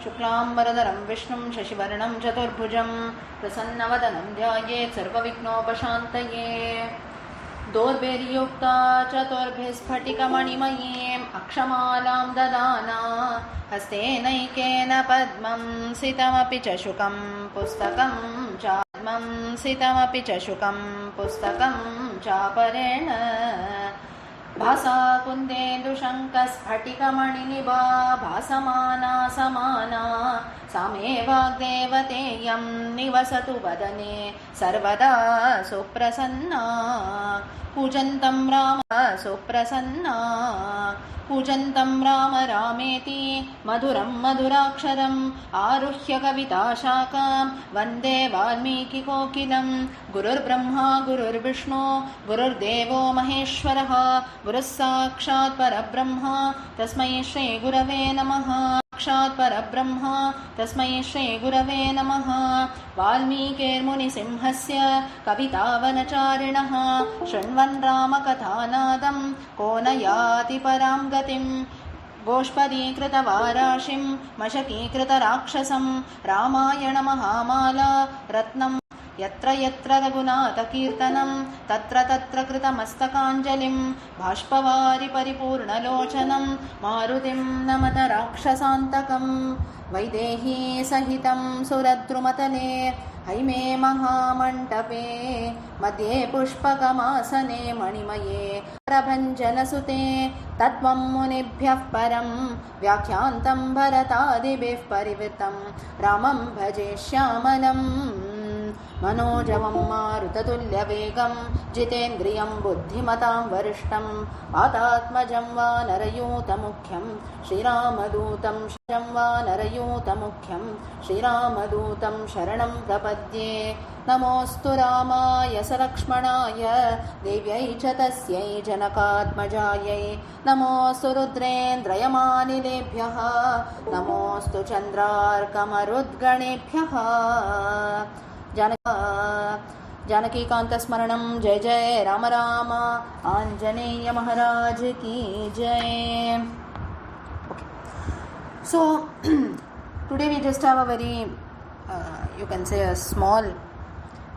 शुक्लाम्बरधरं विष्णुं शशिवर्णं चतुर्भुजं प्रसन्नवदनं ध्यायेत् सर्वविघ्नोपशान्तये दोर्भिर्युक्ता चतुर्भिस्फटिकमणिमयीम् अक्षमालां ददाना हस्तेनैकेन पद्मं सितमपि च शुकं पुस्तकं पुस्तकं चापरेण भासा कुन्देन्दुशङ्खस्फटिकमणिनिभा भासमाना समाना सा मे वाग्देवतेयं निवसतु वदने सर्वदा सुप्रसन्ना पूजन्तं राम सुप्रसन्ना पूजन्तं राम रामेति मधुरं मधुराक्षरम् आरुह्य कविताशाखां वन्दे वाल्मीकिकोकिलं गुरुर्ब्रह्मा गुरुर्विष्णु गुरुर्देवो महेश्वरः गुरुः साक्षात् परब्रह्म तस्मै श्रीगुरवे नमः साक्षात् परब्रह्म तस्मै श्रीगुरवे नमः वाल्मीकिर्मुनिसिंहस्य कवितावनचारिणः शृण्वन् रामकथानादं को न याति परां गतिम् गोष्पदीकृतवाराशिं मशकीकृतराक्षसं रामायणमहामाला रत्नं यत्र यत्र रघुनाथकीर्तनं तत्र तत्र कृतमस्तकाञ्जलिं बाष्पवारि परिपूर्णलोचनं मारुतिं नमत राक्षसान्तकं वैदेही सहितं सुरद्रुमतले हैमे महामण्टपे मध्ये पुष्पकमासने मणिमये प्रभञ्जनसुते तत्त्वं मुनिभ्यः परं व्याख्यान्तं भरतादिभिः परिवृतं रामं भजे श्यामलम् मनोजवं मारुततुल्यवेगं जितेन्द्रियं बुद्धिमतां वरिष्ठं वातात्मजं वानरयूतमुख्यं श्रीरामदूतं श्रीरामदूतं शरणं प्रपद्ये नमोऽस्तु रामाय सलक्ष्मणाय देव्यै च तस्यै जनकात्मजायै नमोऽस्तु रुद्रेन्द्रयमानिलेभ्यः नमोऽस्तु चन्द्रार्कमरुद्गणेभ्यः जानकीकान्तस्मरणं जय जय राम राम आंजनेय महाराज की जय. Okay. So today we just have a very you can say a small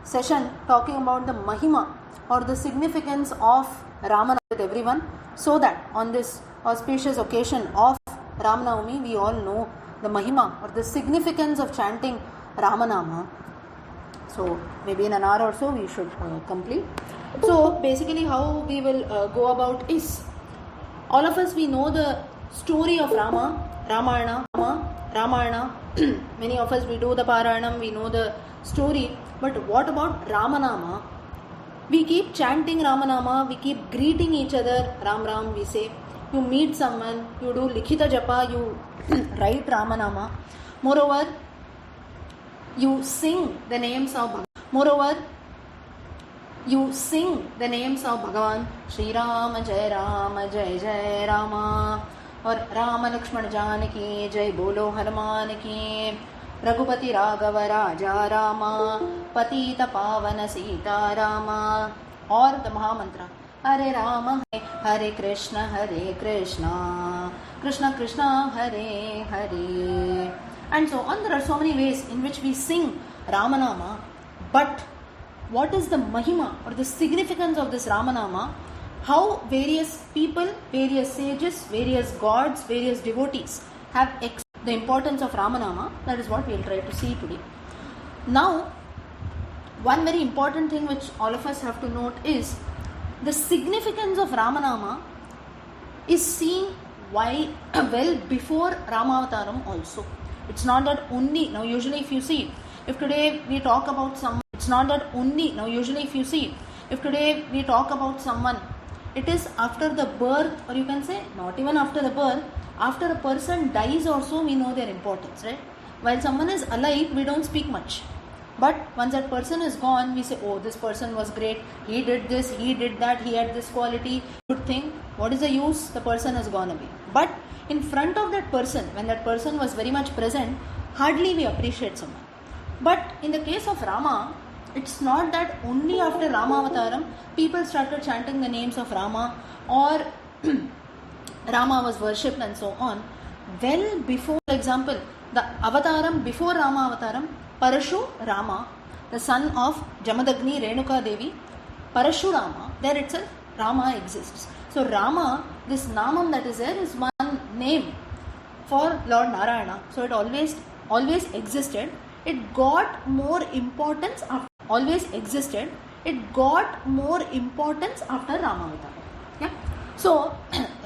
session talking about the Mahima or the significance of Ramanama with everyone, so that on this auspicious occasion of Ramanavami we all know the Mahima or the significance of chanting Ramanama. So maybe in an hour or so we should complete. So basically how we will go about is, all of us we know the story of Ramayana. Many of us we do the Parayanam, we know the story. But what about Ramanama? We keep chanting Ramanama, we keep greeting each other, Ram Ram we say. You meet someone, you do Likhita Japa, you write Ramanama. Moreover, you sing the names of Bhagavan. Shri Rama Jai Rama Jai Jai Rama, or Rama Lakshmana Janaki Jai Bolo Hanuman ki, Raghupati Raghava Raja Rama, Patita Pavana Sita Rama, or the Mahamantra Hare Rama Hare Krishna Krishna Krishna Hare Hare. And so on, there are so many ways in which we sing Ramanama. But what is the Mahima or the significance of this Ramanama? How various people, various sages, various gods, various devotees have the importance of Ramanama. That is what we will try to see today. Now, one very important thing which all of us have to note is the significance of Ramanama is seen well before Ramavataram also. It's not that only, now usually if you see, if today we talk about someone, it is after the birth, or you can say not even after the birth, after a person dies also we know their importance, right? While someone is alive, we don't speak much. But once that person is gone, we say, oh, this person was great, he did this, he did that, he had this quality, good thing. What is the use? The person has gone away. But in front of that person, when that person was very much present, hardly we appreciate someone. But in the case of Rama, it's not that only after Ramavataram people started chanting the names of Rama or Rama was worshipped and so on. well before, for example, the avataram before Rama avataram, Parashu Rama, the son of Jamadagni Renuka Devi, Parashurama, there itself Rama exists. So Rama, this Namam that is there is one name for Lord Narayana. So it always existed. It got more importance after Rama avatar. Yeah. So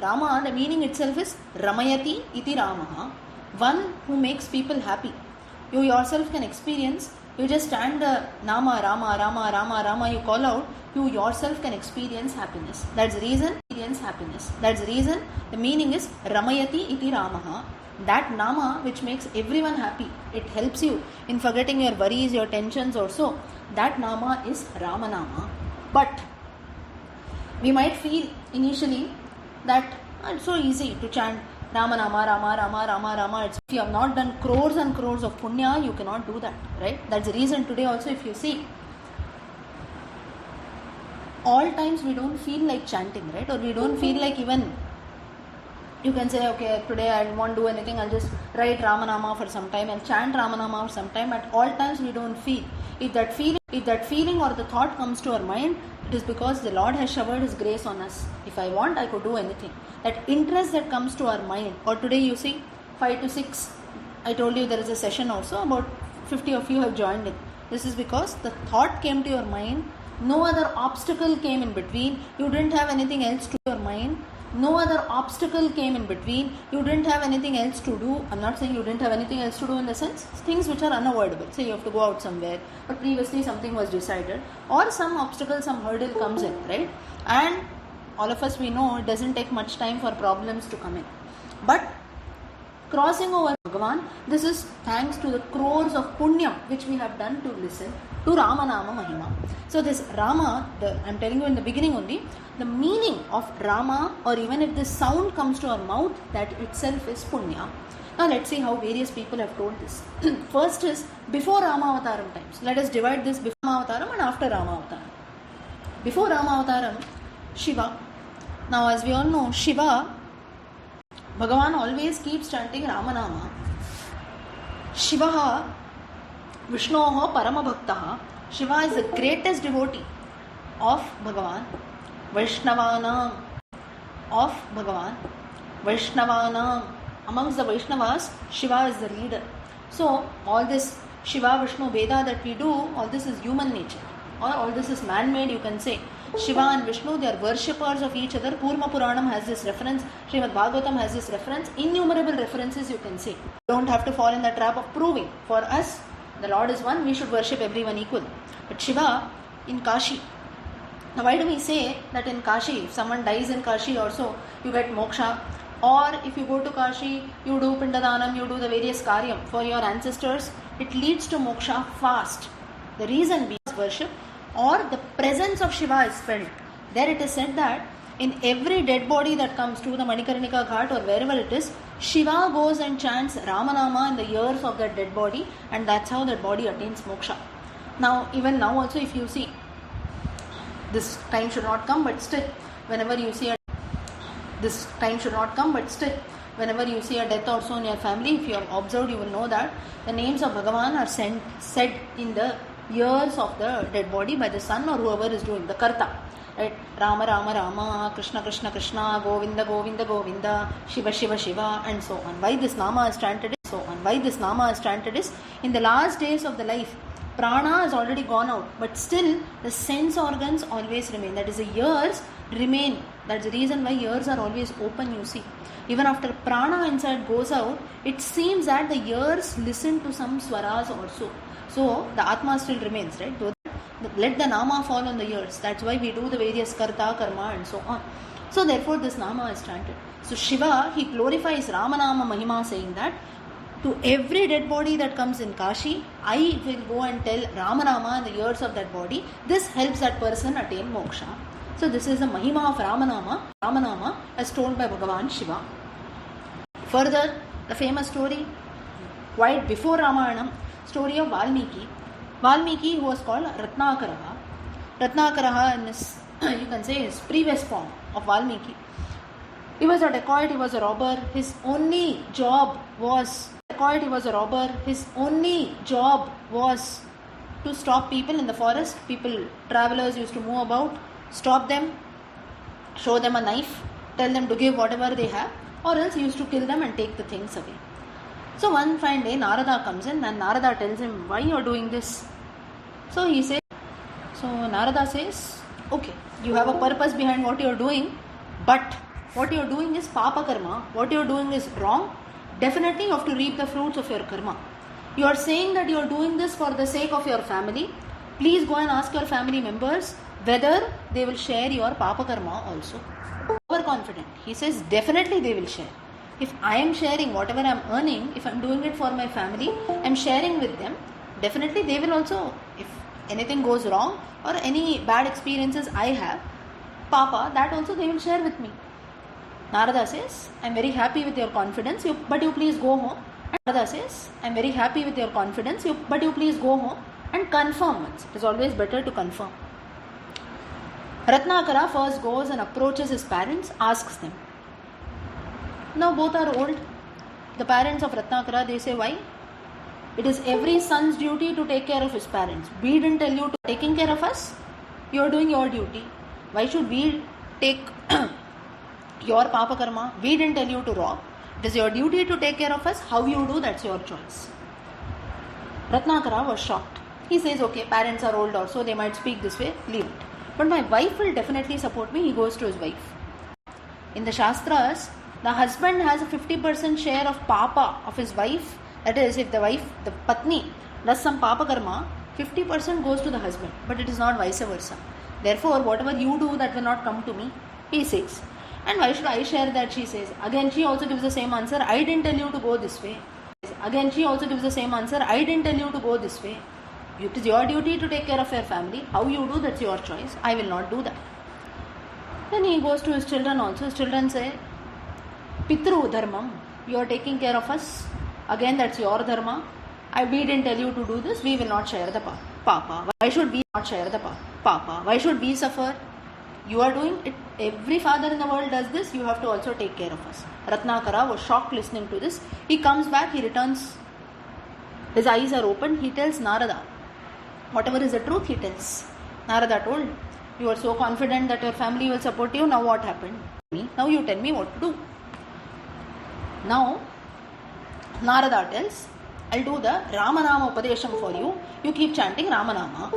Rama, the meaning itself is Ramayati iti Ramaha, one who makes people happy. You yourself can experience. You just stand the Nama, Rama, Rama, Rama, Rama, you call out, you yourself can experience happiness. That's the reason, the meaning is Ramayati iti Ramaha. That Nama which makes everyone happy. It helps you in forgetting your worries, your tensions also. That Nama is Ramanama. But we might feel initially that it's so easy to chant Ramanama, Rama, Rama, Rama, Rama. If you have not done crores and crores of punya, you cannot do that, right? That's the reason today also if you see, all times we don't feel like chanting, right? Or we don't feel like even, you can say, okay, today I won't do anything, I'll just write Ramanama for some time and chant Ramanama for some time. At all times we don't feel. If that feeling or the thought comes to our mind, it is because the Lord has showered His grace on us. If I want, I could do anything. That interest that comes to our mind, or today you see 5 to 6, I told you there is a session also, about 50 of you have joined it. This is because the thought came to your mind, no other obstacle came in between, you didn't have anything else to your mind, no other obstacle came in between, you didn't have anything else to do. I'm not saying you didn't have anything else to do in the sense, things which are unavoidable. Say you have to go out somewhere, but previously something was decided, or some obstacle, some hurdle comes in, right? And all of us, we know it doesn't take much time for problems to come in. But crossing over Bhagavan, this is thanks to the crores of punyam which we have done to listen to Ramanama Mahima. So this Rama, I'm telling you in the beginning only, the meaning of Rama, or even if this sound comes to our mouth, that itself is punya. Now let's see how various people have told this. First is before Rama Avataram times. Let us divide this before Rama Avataram and after Rama Avataram. Before Rama Avataram, Shiva. Now as we all know, Shiva, Bhagavan always keeps chanting Ramanama. Shiva, Vishnoho Paramabhaktaha. Shiva is the greatest devotee of Bhagavan. Vaishnavanam of Bhagavan. Vaishnavanam. Amongst the Vaishnavas, Shiva is the leader. So all this Shiva, Vishnu, Veda that we do, all this is human nature. Or all this is man-made, you can say. Shiva and Vishnu, they are worshippers of each other. Purma Puranam has this reference. Srimad Bhagavatam has this reference. Innumerable references you can say. Don't have to fall in the trap of proving. For us, the Lord is one, we should worship everyone equal. But Shiva in Kashi. Now why do we say that in Kashi, if someone dies in Kashi also, you get moksha? Or if you go to Kashi, you do Pindadanam, you do the various karyam for your ancestors, it leads to moksha fast. The reason being worship, or the presence of Shiva is felt. There it is said that in every dead body that comes to the Manikarnika Ghat or wherever it is, Shiva goes and chants Ramanama in the ears of that dead body, and that's how that body attains moksha. Now, even now also if you see, this time should not come, but still, whenever you see a death also in your family, if you have observed, you will know that the names of Bhagavan are said in the ears of the dead body by the son or whoever is doing the karta, right? Rama Rama Rama, Krishna Krishna Krishna, Govinda Govinda Govinda, Shiva Shiva Shiva, and so on. Why this nama is chanted is in the last days of the life, prana has already gone out, but still the sense organs always remain. That is, the ears remain. That's the reason why ears are always open, you see. Even after prana inside goes out, it seems that the ears listen to some swaras also. So the Atma still remains, right? Let the Nama fall on the ears. That's why we do the various Karta, Karma and so on. So therefore this Nama is chanted. So Shiva, he glorifies Ramanama Mahima, saying that to every dead body that comes in Kashi, I will go and tell Ramanama in the ears of that body. This helps that person attain moksha. So this is the Mahima of Ramanama as told by Bhagavan Shiva. Further, the famous story, quite before Ramayana, story of Valmiki. Valmiki, who was called Ratnakaraha. Ratnakaraha in his, you can say, his previous form of Valmiki. He was a dacoit, he was a robber. His only job was to stop people in the forest. Travelers used to move about, stop them, show them a knife, tell them to give whatever they have, or else he used to kill them and take the things away. So one fine day, Narada comes in and Narada tells him, why you are doing this? So Narada says, okay, you have a purpose behind what you are doing, but what you are doing is papa karma. What you are doing is wrong. Definitely you have to reap the fruits of your karma. You are saying that you are doing this for the sake of your family. Please go and ask your family members whether they will share your papa karma also. Overconfident. He says definitely they will share. If I am sharing whatever I am earning, if I am doing it for my family, I am sharing with them, definitely they will also, if anything goes wrong or any bad experiences I have, papa, that also they will share with me. Narada says, I am very happy with your confidence, but you please go home. Narada says, I am very happy with your confidence, but you please go home and confirm once. It is always better to confirm. Ratnakara first goes and approaches his parents, asks them. Now both are old. The parents of Ratnakara, they say, why? It is every son's duty to take care of his parents. We didn't tell you to taking care of us. You are doing your duty. Why should we take your papa karma? We didn't tell you to rob. It is your duty to take care of us. How you do, that's your choice. Ratnakara was shocked. He says, okay, parents are old also, they might speak this way, leave it. But my wife will definitely support me. He goes to his wife. In the Shastras, the husband has a 50% share of papa of his wife. That is, if the wife, the patni, does some papa karma, 50% goes to the husband. But it is not vice versa. Therefore, whatever you do, that will not come to me, he says. And why should I share that, she says. Again, she also gives the same answer. I didn't tell you to go this way. Again, she also gives the same answer. I didn't tell you to go this way. It is your duty to take care of your family. How you do, that's your choice. I will not do that. Then he goes to his children also. His children say, Pitru dharmam, you are taking care of us. Again, that's your dharma. We didn't tell you to do this. We will not share the papa. Why should we not share the papa? Why should we suffer? You are doing it. Every father in the world does this. You have to also take care of us. Ratnakara was shocked listening to this. He comes back. He returns. His eyes are open. He tells Narada. Whatever is the truth, he tells. Narada told, you are so confident that your family will support you. Now what happened? Now you tell me what to do. Now, Narada tells, I'll do the Ramanama Upadesham for you. You keep chanting Ramanama.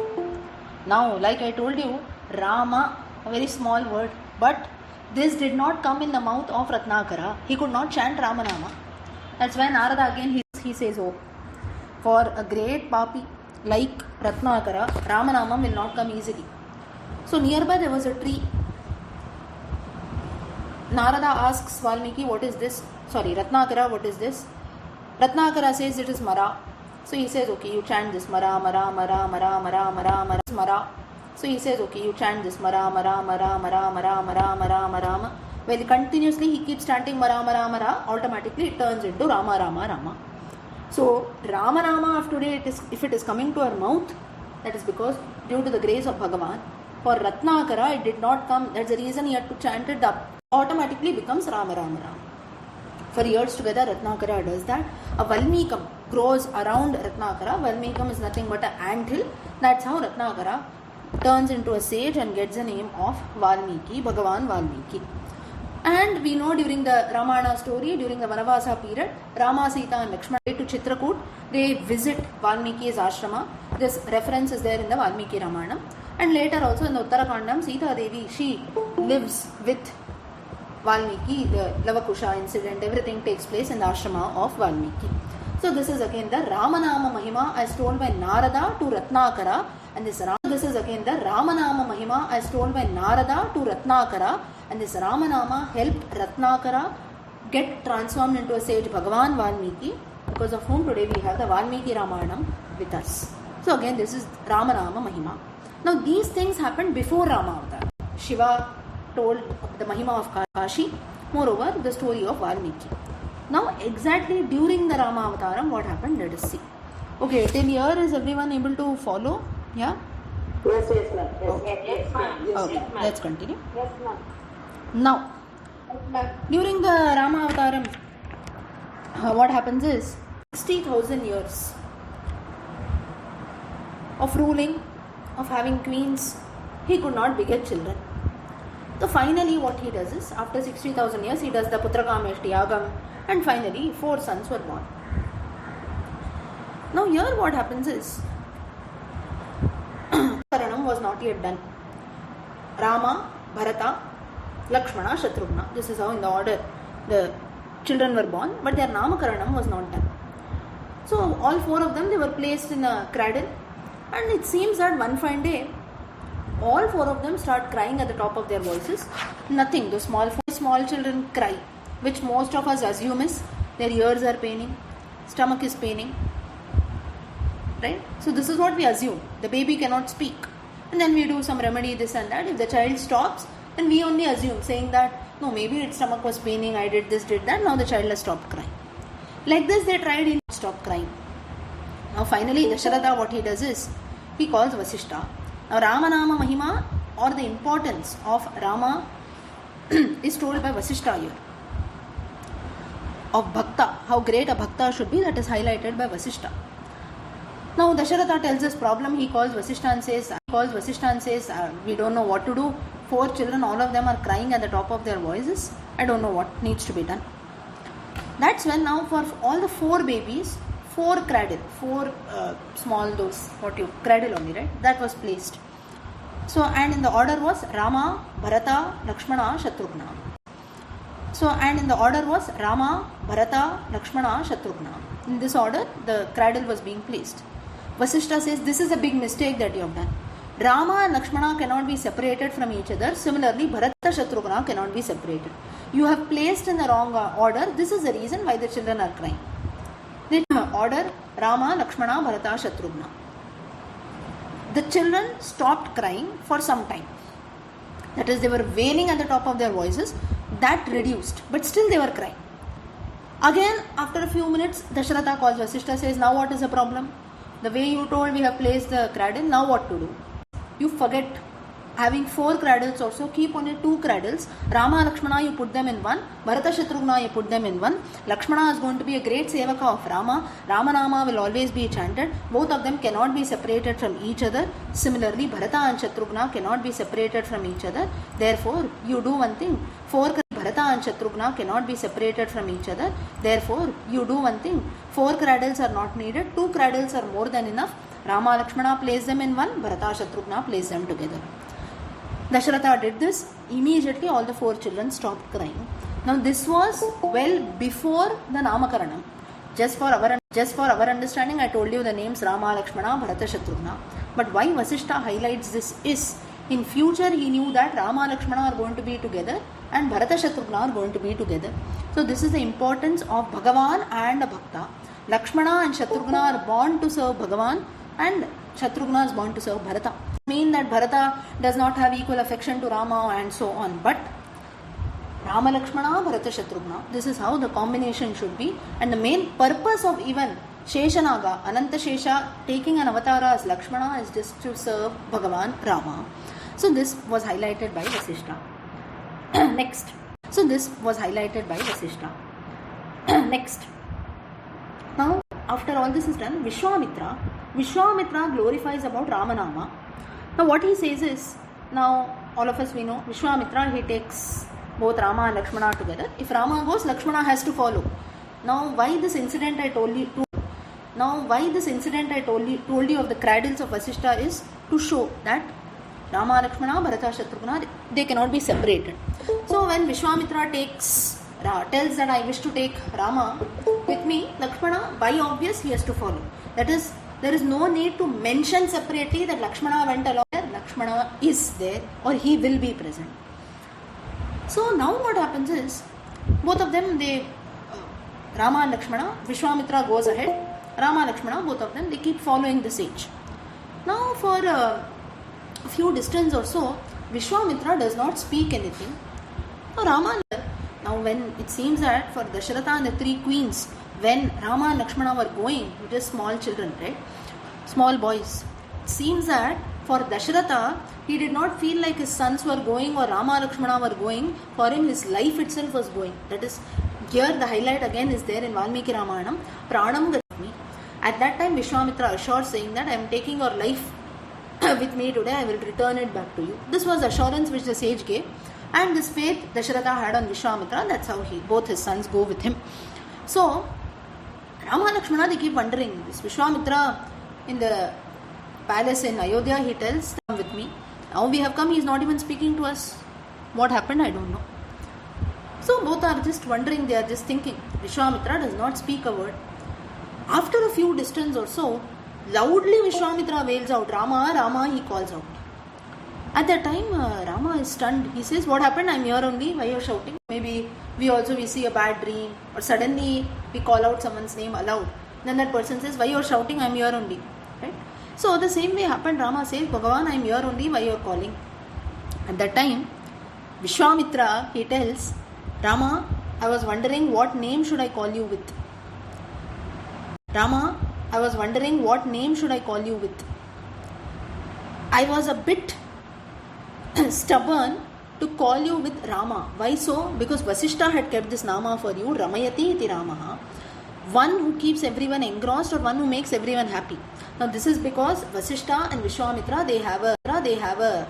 Now, like I told you, Rama, a very small word, but this did not come in the mouth of Ratnakara. He could not chant Ramanama. That's why Narada again, he says, oh, for a great papi like Ratnakara, Ramanama will not come easily. So nearby there was a tree. Narada asks Valmiki, what is this? Ratnakara, what is this? Ratnakara says it is Mara. So he says, okay, you chant this Mara, Mara, Mara, Mara, Mara, Mara, Mara, Mara. So he says, okay, you chant this Mara, Mara, Mara, Mara, Mara, Mara, Mara, Mara. Well, continuously he keeps chanting Mara, Mara, Mara. Automatically it turns into Rama, Rama, Rama. So Ramanama of today, if it is coming to our mouth, that is because due to the grace of Bhagavan. For Ratnakara, it did not come. That's the reason he had to chant it up. Automatically becomes Rama, Rama, Rama. For years together, Ratnakara does that. A Valmikam grows around Ratnakara. Valmikam is nothing but an anthill. That's how Ratnakara turns into a sage and gets the name of Valmiki, Bhagavan Valmiki. And we know during the Ramayana story, during the Vanavasa period, Rama, Sita and Lakshmana to Chitrakoot, they visit Valmiki's ashrama. This reference is there in the Valmiki Ramayana. And later also in the Uttarakandam, Sita Devi, she lives with Valmiki. The Lavakusha incident, everything takes place in the ashrama of Valmiki. So this is again the Ramanama Mahima as told by Narada to Ratnakara. And this is again the Ramanama Mahima as told by Narada to Ratnakara. And this Ramanama helped Ratnakara get transformed into a sage Bhagavan Valmiki, because of whom today we have the Valmiki Ramayana with us. So again this is Ramanama Mahima. Now these things happened before Rama Avatar. Shiva told the Mahima of Kashi, moreover the story of Valmiki. Now exactly during the Rama Avataram what happened, let us see. Okay, till here is everyone able to follow? Yeah? Yes, ma'am. Yes, ma'am. Okay, Yes, let's continue. Yes, ma'am. Now, During the Rama Avataram, what happens is 60,000 years of ruling, of having queens, he could not beget children. So finally what he does is, after 60,000 years, he does the Putrakameshti Yagam, and finally 4 sons were born. Now here what happens is, Karanam was not yet done. Rama, Bharata, Lakshmana, Shatrughna. This is how in the order the children were born, but their Namakaranam was not done. So all 4 of them, they were placed in a cradle, and it seems that one fine day, all 4 of them start crying at the top of their voices. Nothing, the small children cry, which most of us assume is their ears are paining, stomach is paining, right? So this is what we assume. The baby cannot speak, and then we do some remedy, this and that. If the child stops, then we only assume, saying that no, maybe its stomach was paining, I did this, did that, now the child has stopped crying. Like this they tried, he stopped crying. Now finally Dasharatha, what he does is, he calls Vasishta. Now Ramanama Mahima, or the importance of Rama is told by Vasishta here. Of Bhakta, how great a Bhakta should be, that is highlighted by Vasishta. Now Dasharatha tells this problem, he calls Vasishta and says, we don't know what to do. 4 children, all of them are crying at the top of their voices. I don't know what needs to be done. That's when now for all the 4 babies, 4 cradle, 4 small those, cradle only, right? That was placed. So, and in the order was Rama, Bharata, Lakshmana, Shatrughna. So, and in the order was Rama, Bharata, Lakshmana, Shatrughna. In this order, the cradle was being placed. Vasishta says, this is a big mistake that you have done. Rama and Lakshmana cannot be separated from each other. Similarly, Bharata, Shatrughna cannot be separated. You have placed in the wrong order. This is the reason why the children are crying. Then order Rama, Lakshmana, Bharata, Shatrughna. The children stopped crying for some time. That is, they were wailing at the top of their voices. That reduced, but still they were crying. Again, after a few minutes, Dasharatha calls Vasishta, says, now what is the problem? The way you told, we have placed the cradle, now what to do? You forget having 4 cradles also, keep only 2 cradles. Rama, Lakshmana, you put them in one. Bharata, Shatrughna, you put them in one. Lakshmana is going to be a great sevaka of Rama. Ramanama will always be chanted. Both of them cannot be separated from each other. Similarly, Bharata and Shatrughna cannot be separated from each other. Therefore, you do one thing. 4 Bharata and Shatrughna cannot be separated from each other. Therefore, you do one thing. 4 cradles are not needed. 2 cradles are more than enough. Rama, Lakshmana, place them in one. Bharata, Shatrughna, place them together. Dasharatha did this. Immediately all the 4 children stopped crying. Now this was well before the Namakaranam. Just for our understanding, I told you the names Rama, Lakshmana, Bharata, Shatrughna. But why Vasishta highlights this is, in future he knew that Rama, Lakshmana are going to be together and Bharata, Shatrughna are going to be together. So this is the importance of Bhagavan and a Bhakta. Lakshmana and Shatrughna are born to serve Bhagavan, and Shatrughna is born to serve Bharata. Mean that Bharata does not have equal affection to Rama and so on, but Rama, Lakshmana, Bharata, Shatrughna, this is how the combination should be. And the main purpose of even Sheshanaga, Ananta Shesha, taking an avatar as Lakshmana is just to serve Bhagavan Rama. So this was highlighted by Vasishta. Next. Next. Now, after all this is done, Vishwamitra glorifies about Ramanama. Now what he says is, now all of us we know, Vishwamitra, he takes both Rama and Lakshmana together. If Rama goes, Lakshmana has to follow. Now why this incident I told you of the cradles of Vasishta is to show that Rama, Lakshmana, Bharata, Shatrughna, they cannot be separated. So when Vishwamitra tells that I wish to take Rama with me, Lakshmana, by obvious, he has to follow. That is, there is no need to mention separately that Lakshmana went along there. Lakshmana is there, or he will be present. So now what happens is, both of them, Rama and Lakshmana, Vishwamitra goes ahead. Rama and Lakshmana, both of them, they keep following the sage. Now for a few distance or so, Vishwamitra does not speak anything. Now when it seems that for Dasharatha and the 3 queens, when Rama and Lakshmana were going, just small children, right? Small boys. It seems that for Dasharatha, He did not feel like his sons were going or Rama Lakshmana were going. For him, his life itself was going. That is, here the highlight again is there in Valmiki Ramayanam. Pranam Gachami. At that time, Vishwamitra assured, saying that I am taking your life with me today, I will return it back to you. This was assurance which the sage gave. And this faith Dasharatha had on Vishwamitra, that's how both his sons go with him. So, Rama and Lakshmana, they keep wondering. This Vishwamitra in the palace in Ayodhya, he tells, come with me. Now we have come, he is not even speaking to us. What happened, I don't know. So both are just wondering, they are just thinking. Vishwamitra does not speak a word. After a few distance or so, loudly Vishwamitra wails out, Rama, Rama, he calls out. At that time, Rama is stunned. He says, what happened? I'm here only. Why are you shouting? Maybe we see a bad dream, or suddenly we call out someone's name aloud. Then that person says, why you are shouting? I'm here only. Right? So the same way happened. Rama says, Bhagavan, I'm here only. Why you are calling? At that time, Vishwamitra, he tells, Rama, I was wondering what name should I call you with? Rama, I was wondering what name should I call you with? I was a bit stubborn to call you with Rama. Why so? Because Vasishtha had kept this Nama for you, Ramayati iti Ramaha. One who keeps everyone engrossed or one who makes everyone happy. Now this is because Vasishtha and Vishwamitra, they have a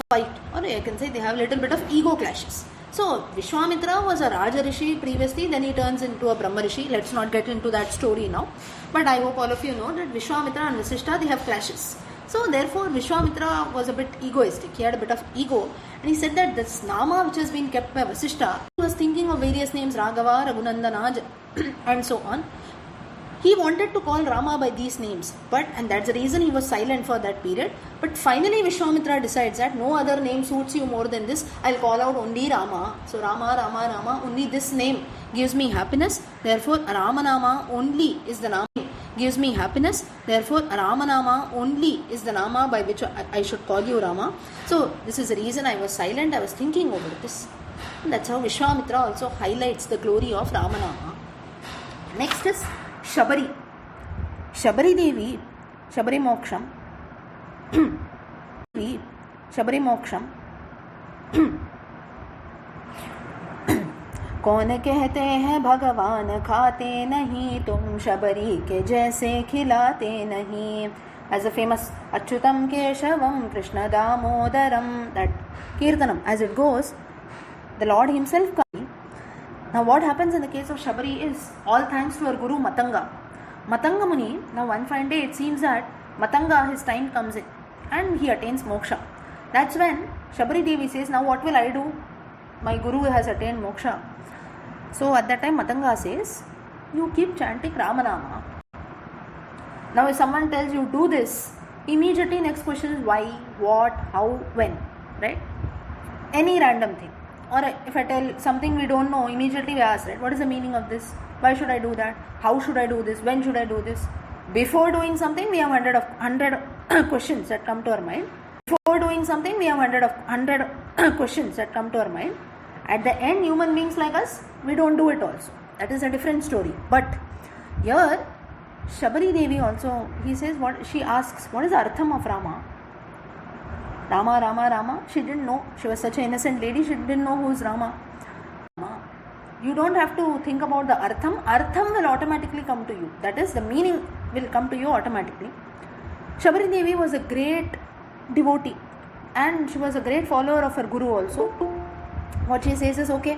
fight, or I can say they have a little bit of ego clashes. So Vishwamitra was a Raja Rishi previously, then he turns into a Brahma Rishi. Let's not get into that story now. But I hope all of you know that Vishwamitra and Vasishtha, they have clashes. So therefore Vishwamitra was a bit egoistic. He had a bit of ego. And he said that this Nama which has been kept by Vasishtha, he was thinking of various names, Raghava, Raghunandana and so on. He wanted to call Rama by these names. And that's the reason he was silent for that period. But finally Vishwamitra decides that no other name suits you more than this. I'll call out only Rama. So Rama, Rama, Rama, only this name gives me happiness. Therefore Ramanama only is the Nama. Gives me happiness. Therefore Ramanama only is the Nama by which I should call you Rama. So this is the reason I was silent. I was thinking over this. And that's how Vishwamitra also highlights the glory of Ramanama. Next is Shabari. Shabari Devi, Shabari Moksham. Shabari Moksham. कौन कहते हैं भगवान खाते नहीं तुम शबरी के जैसे खिलाते नहीं. As a famous Achyutam Keshavam Krishna Damodaram, that Kirtanam, as it goes, the Lord himself comes. Now what happens in the case of Shabari is all thanks to her guru Matanga. Matanga Muni, now one fine day it seems that Matanga, his time comes in and he attains moksha. That's when Shabari Devi says, now what will I do? My guru has attained moksha. So at that time Matanga says, you keep chanting Ramanama. Now if someone tells you do this, immediately next question is why, what, how, when, right? Any random thing. Or if I tell something we don't know, immediately we ask, right, what is the meaning of this? Why should I do that? How should I do this? When should I do this? Before doing something, we have 100 questions that come to our mind. Before doing something, we have 100 questions that come to our mind. At the end, human beings like us, we don't do it also. That is a different story. But here, Shabari Devi also, he says, she asks, what is the artham of Rama? Rama, Rama, Rama. She didn't know. She was such an innocent lady, she didn't know who is Rama. You don't have to think about the artham. Artham will automatically come to you. That is, the meaning will come to you automatically. Shabari Devi was a great devotee and she was a great follower of her guru also. What she says is, okay,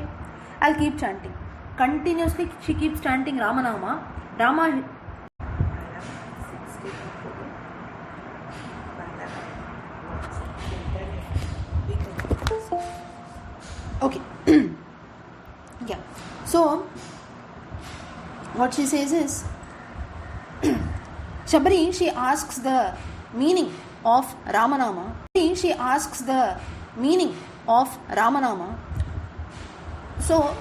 I'll keep chanting. Continuously she keeps chanting Ramanama. Rama. Okay. Yeah. So, what she says is, Shabari, she asks the meaning of Ramanama. She asks the meaning of Ramanama. So,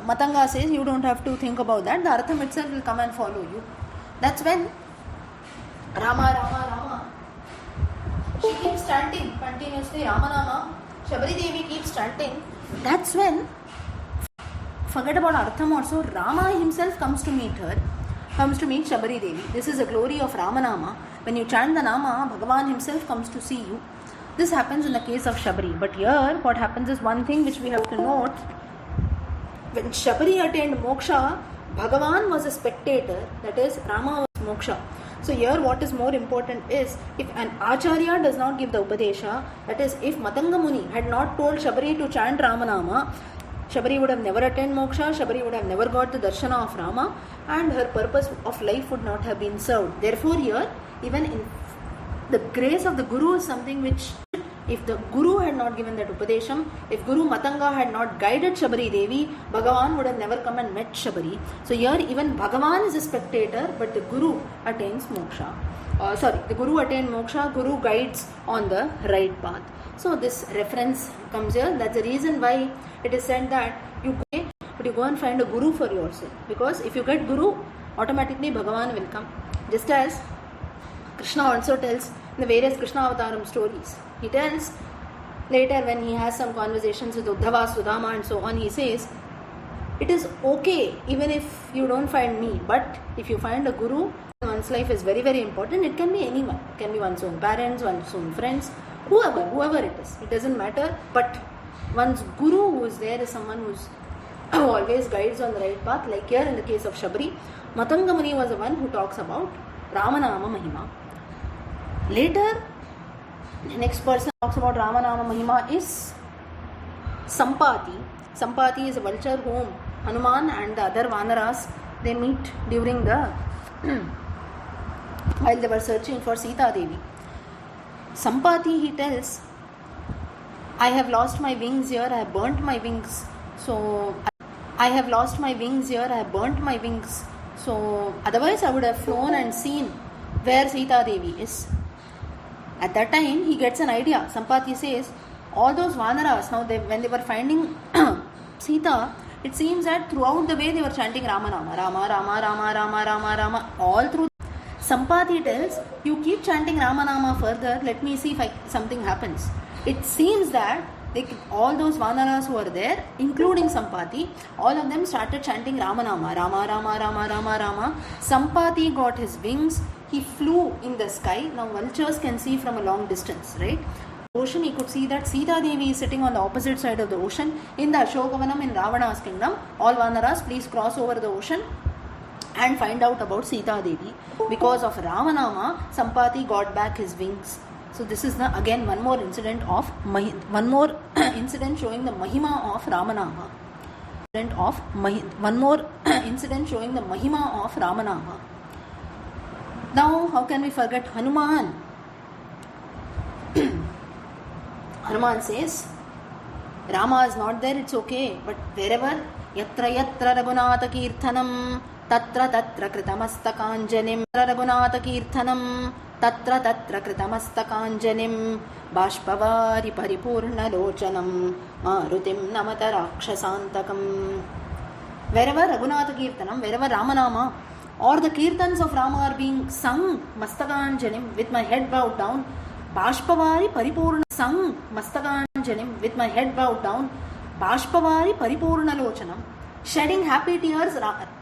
Matanga says, you don't have to think about that. The artham itself will come and follow you. That's when Rama, Rama, Rama. She keeps chanting continuously Ramanama. Shabari Devi keeps chanting. That's when, forget about artham also, Rama himself comes to meet her, comes to meet Shabari Devi. This is the glory of Ramanama. When you chant the Nama, Bhagavan himself comes to see you. This happens in the case of Shabari. But here, what happens is one thing which we have to note. When Shabari attained moksha, Bhagavan was a spectator, that is, Rama was moksha. So here what is more important is, if an Acharya does not give the Upadesha, that is, if Matanga Muni had not told Shabari to chant Ramanama, Shabari would have never attained moksha, Shabari would have never got the darshana of Rama, and her purpose of life would not have been served. Therefore here, even in the grace of the Guru is something which, if the Guru had not given that Upadesham, if Guru Matanga had not guided Shabari Devi, Bhagavan would have never come and met Shabari. So here even Bhagavan is a spectator, but the Guru attains moksha. The Guru attained moksha, Guru guides on the right path. So this reference comes here. That's the reason why it is said that you pray, but you go and find a Guru for yourself. Because if you get Guru, automatically Bhagavan will come. Just as Krishna also tells in the various Krishna Avataram stories. He tells later when he has some conversations with Uddhava, Sudama and so on, he says, it is okay even if you don't find me, but if you find a Guru, one's life is very, very important. It can be anyone. It can be one's own parents, one's own friends, whoever it is. It doesn't matter. But one's Guru who is there is someone who's always guides on the right path. Like here in the case of Shabari, Matanga Muni was the one who talks about Ramanama Mahima. Later, the next person who talks about Ramanama Mahima is Sampati. Sampati is a vulture whom Hanuman and the other Vanaras, they meet during the while they were searching for Sita Devi. Sampati, he tells, I have lost my wings here, I have burnt my wings. So otherwise I would have flown and seen where Sita Devi is. At that time, he gets an idea. Sampati says, all those Vanaras, now when they were finding Sita, it seems that throughout the way they were chanting Ramanama, Rama, Rama, Rama, Rama, Rama, Rama, all through. Sampati tells, you keep chanting Ramanama further, let me see if something happens. It seems that all those Vanaras who were there, including Sampati, all of them started chanting Ramanama, Rama, Rama, Rama, Rama, Rama. Sampati got his wings, he flew in the sky. Now vultures can see from a long distance, right? Ocean, he could see that Sita Devi is sitting on the opposite side of the ocean in the Ashokavanam in Ravana's kingdom. All Vanaras, please cross over the ocean and find out about Sita Devi. Because of Ramanama, Sampati got back his wings. So this is again one more incident showing the Mahima of Ramanama. One more incident showing the Mahima of Ramanama. Now, how can we forget Hanuman? Hanuman says, Rama is not there, it's okay, but wherever, yatra yatra raghunatha kirthanam, tatra tatra kritamastakāñjanim, raghunatha kirthanam, tatra tatra kritamastakāñjanim, bāshpavari paripurna lochanam, marutim namata rakshasantakam. Wherever Raghunatha Kirtanam, wherever Ramanama or the Kirtans of Rama are being sung, Mastakāñjanim, with my head bowed down, Bāshpavari Paripurna sung, Mastakāñjanim, with my head bowed down, Bāshpavari Paripurna Lochanam, shedding happy tears.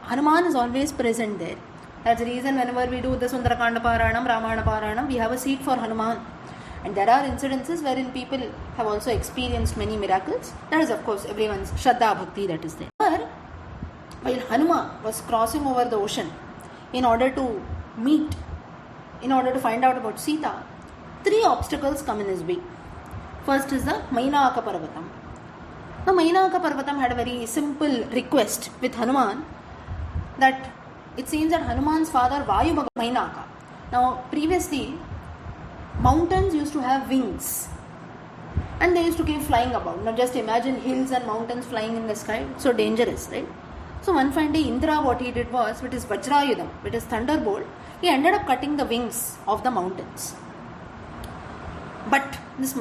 Hanuman is always present there. That's the reason whenever we do the Sundarakanda Paranam, Ramayana Paranam, we have a seat for Hanuman. And there are incidences wherein people have also experienced many miracles. That is, of course, everyone's Shraddha Bhakti that is there. While Hanuman was crossing over the ocean in order to find out about Sita, 3 obstacles come in his way. First is the Mainaka Parvatam. Now, Mainaka Parvatam had a very simple request with Hanuman, that it seems that Hanuman's father Vayu Bhagavan Mainaka. Now, previously, mountains used to have wings and they used to keep flying about. Now, just imagine hills and mountains flying in the sky. So dangerous, right? So one fine day, Indra, what he did was, with his Vajrayudham, with his thunderbolt, he ended up cutting the wings of the mountains. But this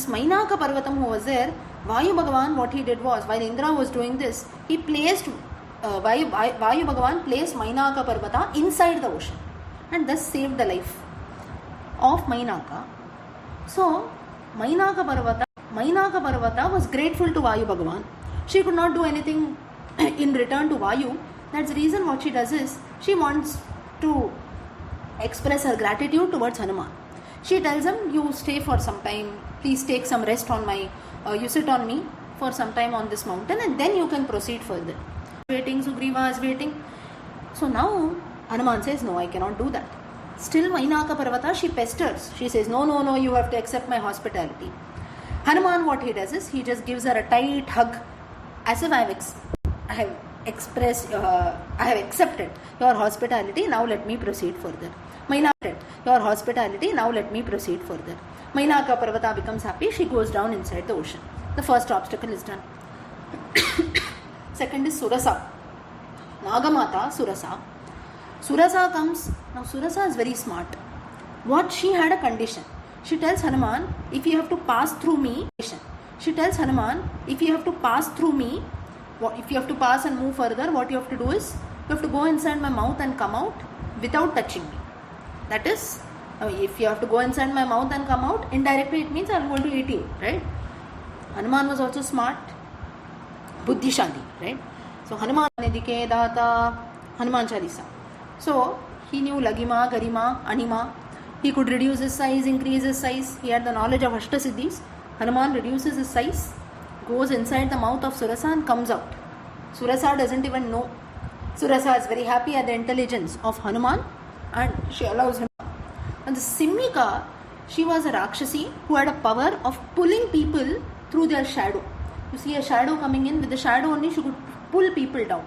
Mainaka Parvatam who was there, Vayu Bhagavan, what he did was, while Indra was doing this, he placed, Vayu Bhagavan placed Mainaka Parvata inside the ocean and thus saved the life of Mainaka. So, Mainaka Parvata was grateful to Vayu Bhagavan. She could not do anything in return to Vayu. That's the reason what she does is, she wants to express her gratitude towards Hanuman. She tells him, you stay for some time, please take some rest on my, you sit on me for some time on this mountain and then you can proceed further. Waiting, Sugriva is waiting. So now Hanuman says, no, I cannot do that. Still Mainaka Parvata, she pesters. She says, no, you have to accept my hospitality. Hanuman, what he does is, he just gives her a tight hug as if I have accepted your hospitality, now let me proceed further. Mainaka, your hospitality, now let me proceed further. Mainaka Parvata becomes happy, she goes down inside the ocean. The first obstacle is done. Second is Surasa. Nagamata, Surasa. Surasa comes. Now Surasa is very smart. What? She had a condition. She tells Hanuman, if you have to pass through me, if you have to pass and move further, what you have to do is, you have to go inside my mouth and come out without touching me. That is, if you have to go inside my mouth and come out, indirectly it means I am going to eat you, right? Hanuman was also smart, buddhishali, right? So Hanuman Nidike Data, Hanuman Chalisa. So he knew Lagima, Garima, Anima. He could reduce his size, increase his size. He had the knowledge of Ashtasiddhis. Hanuman reduces his size, goes inside the mouth of Surasa and comes out. Surasa doesn't even know. Surasa is very happy at the intelligence of Hanuman and she allows him. And the Simhika, she was a Rakshasi who had a power of pulling people through their shadow. You see a shadow coming in, with the shadow only she could pull people down.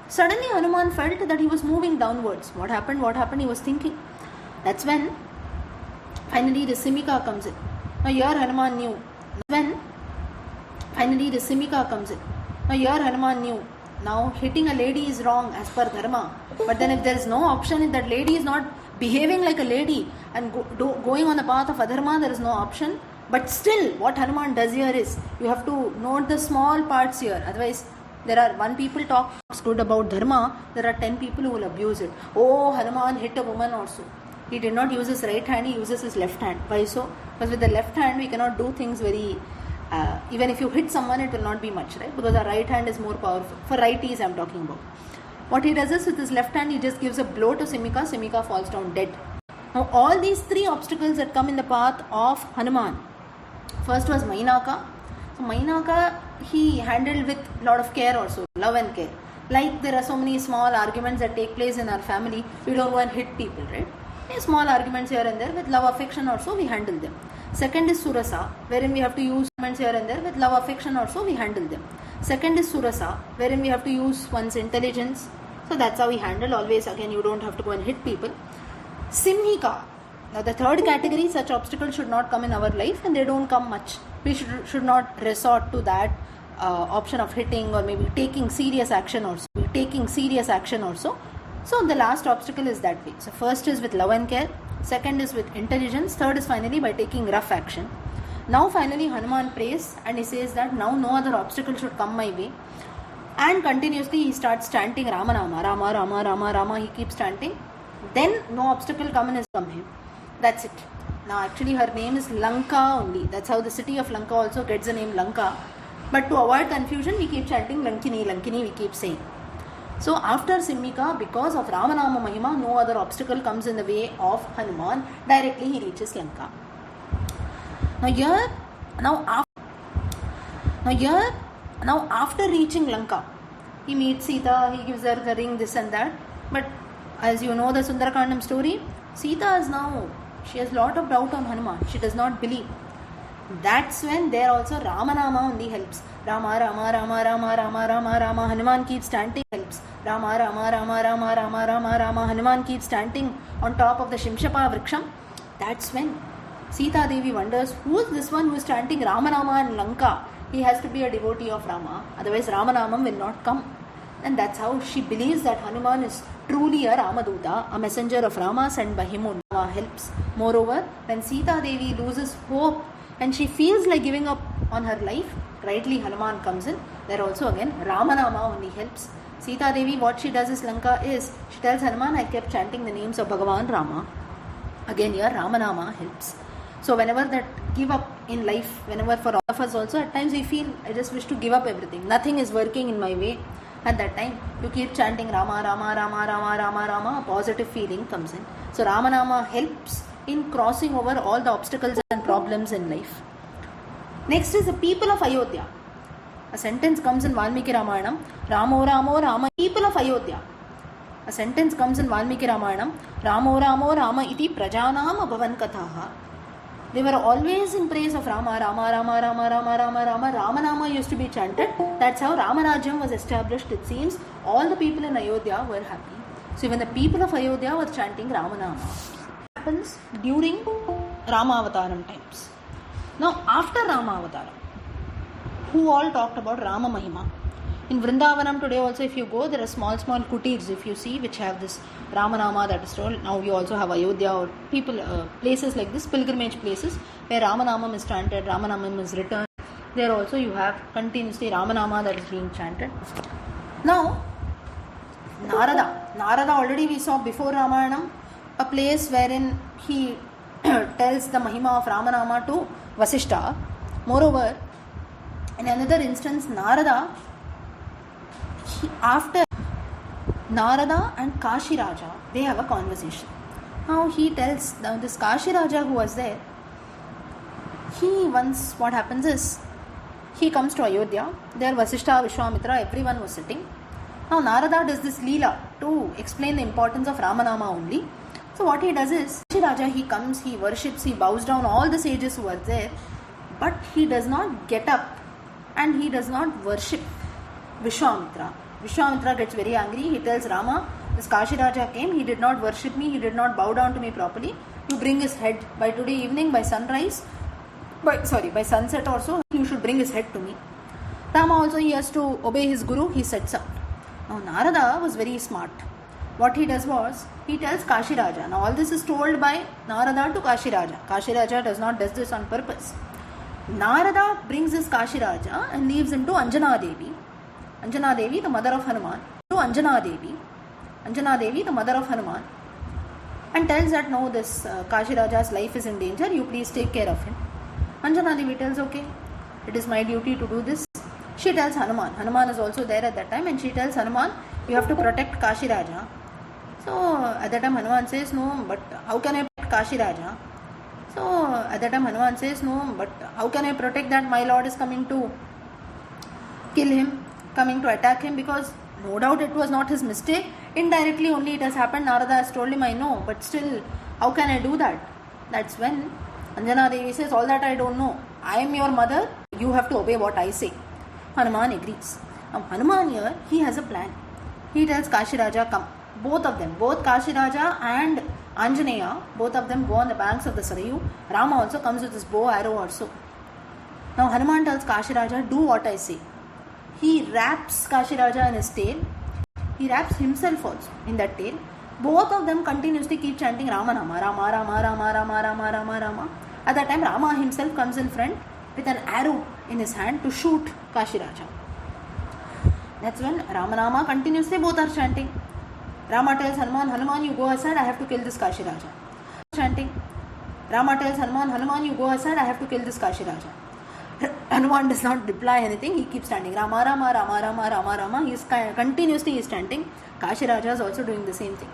Suddenly Hanuman felt that he was moving downwards. What happened? He was thinking. That's when finally the Simhika comes in. Now here Hanuman knew. Now hitting a lady is wrong as per dharma. But then if there is no option, if that lady is not behaving like a lady and going on the path of adharma, there is no option. But still, what Hanuman does here is, you have to note the small parts here. Otherwise, one people talks good about dharma, there are 10 people who will abuse it. Oh, Hanuman hit a woman also. He did not use his right hand, he uses his left hand. Why so? Because with the left hand, we cannot do things very... even if you hit someone, it will not be much, right? Because our right hand is more powerful. For righties, I am talking about. What he does is, with his left hand, he just gives a blow to Simhika. Simhika falls down dead. Now, all these three obstacles that come in the path of Hanuman. First was Mainaka. So, Mainaka, he handled with a lot of care also, love and care. Like there are so many small arguments that take place in our family, we don't go and hit people, right? Small arguments here and there, with love affection also we handle them. Second is Surasa, wherein we have to use arguments here and there, with love affection also we handle them. Second is Surasa, wherein we have to use one's intelligence. So that's how we handle. Always again, you don't have to go and hit people. Simhika. Now the third category, such obstacles should not come in our life and they don't come much. We should not resort to that option of hitting or maybe taking serious action also. So the last obstacle is that way. So first is with love and care, second is with intelligence, third is finally by taking rough action. Now finally Hanuman prays and he says that now no other obstacle should come my way. And continuously he starts chanting Ramanama, Rama, Rama, Rama, Rama, he keeps chanting. Then no obstacle come him. That's it. Now actually her name is Lanka only. That's how the city of Lanka also gets the name Lanka. But to avoid confusion, we keep chanting Lankini, Lankini, we keep saying. So after Simhika, because of Ramanama Mahima, no other obstacle comes in the way of Hanuman. Directly he reaches Lanka. Now after reaching Lanka, he meets Sita, he gives her the ring, this and that. But as you know the Sundarakandam story, Sita is now, she has a lot of doubt on Hanuman. She does not believe. That's when there also Ramanama only helps. Rama, Rama, Rama, Rama, Rama, Rama, Rama. Hanuman keeps chanting, helps. Rama, Rama, Rama, Rama, Rama, Rama, Rama. Hanuman keeps chanting on top of the Shimshapa Vriksham. That's when Sita Devi wonders, who is this one who is chanting Ramanama in Lanka? He has to be a devotee of Rama. Otherwise Ramanamam will not come. And that's how she believes that Hanuman is truly a Ramaduta, a messenger of Rama sent by him only. Rama helps. Moreover, when Sita Devi loses hope and she feels like giving up on her life, rightly Hanuman comes in. There also again Ramanama only helps. Sita Devi, what she does is Lanka is, she tells Hanuman, I kept chanting the names of Bhagavan Rama. Again here Ramanama helps. So whenever that give up in life, whenever for all of us also, at times we feel, I just wish to give up everything. Nothing is working in my way. At that time, you keep chanting Rama, Rama, Rama, Rama, Rama, Rama, a positive feeling comes in. So Ramanama helps in crossing over all the obstacles and problems in life. Next is the people of Ayodhya. A sentence comes in Valmiki Ramayanam, Ramo Ramo Rama, people of Ayodhya. A sentence comes in Valmiki Ramayanam, Ramo Ramo Rama iti prajanam abhavan kathaha. They were always in praise of Rama, Rama, Rama, Rama, Rama, Rama, Rama. Ramanama used to be chanted. That's how Ramarajyam was established. It seems all the people in Ayodhya were happy. So even the people of Ayodhya were chanting Ramanama. It happens during Rama Avataram times. Now after Rama Avataram, who all talked about Rama Mahima? In Vrindavanam today also, if you go, there are small kutirs, if you see, which have this Ramanama that is told. Now we also have Ayodhya or people, places like this, pilgrimage places, where Ramanamam is chanted, Ramanamam is written. There also you have continuously Ramanama that is being chanted. Now, Narada already we saw before Ramayanam, a place wherein he tells the Mahima of Ramanama to Vasishta. Moreover, in another instance, after Narada and Kashi Raja, they have a conversation. Now he tells this Kashi Raja who was there, what happens is, he comes to Ayodhya, there Vasishta, Vishwamitra, everyone was sitting. Now Narada does this Leela to explain the importance of Ramanama only. So what he does is, Kashi Raja, he comes, he worships, he bows down all the sages who are there, but he does not get up and he does not worship Vishwamitra. Vishwamitra gets very angry. He tells Rama, this Kashi Raja came, he did not worship me, he did not bow down to me properly. You bring his head by today evening, by sunrise, by sunset or so, you should bring his head to me. Rama also, he has to obey his guru, he sets out. Now Narada was very smart. What he does was, he tells Kashi Raja. Now all this is told by Narada to Kashi Raja. Kashi Raja does this on purpose. Narada brings this Kashi Raja and leaves him to Anjana Devi. Anjana Devi, the mother of Hanuman, to Anjana Devi, the mother of Hanuman, and tells that no, this Kashi Raja's life is in danger, you please take care of him. Anjana Devi tells, okay, it is my duty to do this. She tells Hanuman is also there at that time, and she tells Hanuman, you have to protect Kashi Raja. So at that time Hanuman says, no, but how can I protect Kashi Raja? So at that time Hanuman says, no, but how can I protect that my lord is coming to kill him, coming to attack him, because no doubt it was not his mistake. Indirectly only it has happened. Narada has told him, I know, but still, how can I do that? That's when Anjana Devi says, all that I don't know. I am your mother, you have to obey what I say. Hanuman agrees. Now Hanuman here, he has a plan. He tells Kashi Raja, come. Both of them, both Kashi Raja and Anjaneya, both of them go on the banks of the Sarayu. Rama also comes with his bow, arrow also. Now Hanuman tells Kashi Raja, do what I say. He wraps Kashi Raja in his tail. He wraps himself also in that tail. Both of them continuously keep chanting Ramanama, Rama, Rama, Rama, Rama, Rama, Rama, Rama. At that time, Rama himself comes in front with an arrow in his hand to shoot Kashi Raja. That's when Ramanama continuously both are chanting. Rama tells Hanuman, you go aside, I have to kill this Kashi Raja. Chanting. Rama tells Hanuman, you go aside, I have to kill this Kashi Raja. Hanuman does not reply anything. He keeps chanting Rama, Rama, Rama, Rama, Rama, Rama. He is continuously chanting. Kashi Raja is also doing the same thing.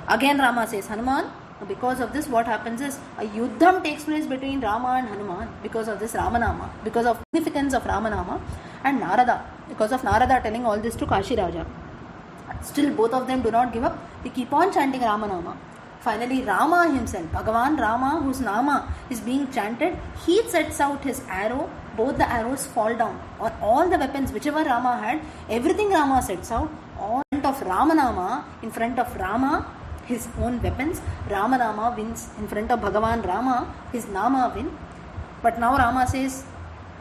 Again Rama says, Hanuman, because of this what happens is a yuddham takes place between Rama and Hanuman because of this Ramanama, because of significance of Ramanama, and Narada, because of Narada telling all this to Kashi Raja. Still both of them do not give up. They keep on chanting Ramanama. Finally Rama himself, Bhagavan Rama, whose Nama is being chanted, he sets out his arrow. Both the arrows fall down. Or all the weapons whichever Rama had, everything Rama sets out. All in front of Ramanama, in front of Rama, his own weapons, Ramanama wins. In front of Bhagavan Rama, his Nama win. But now Rama says,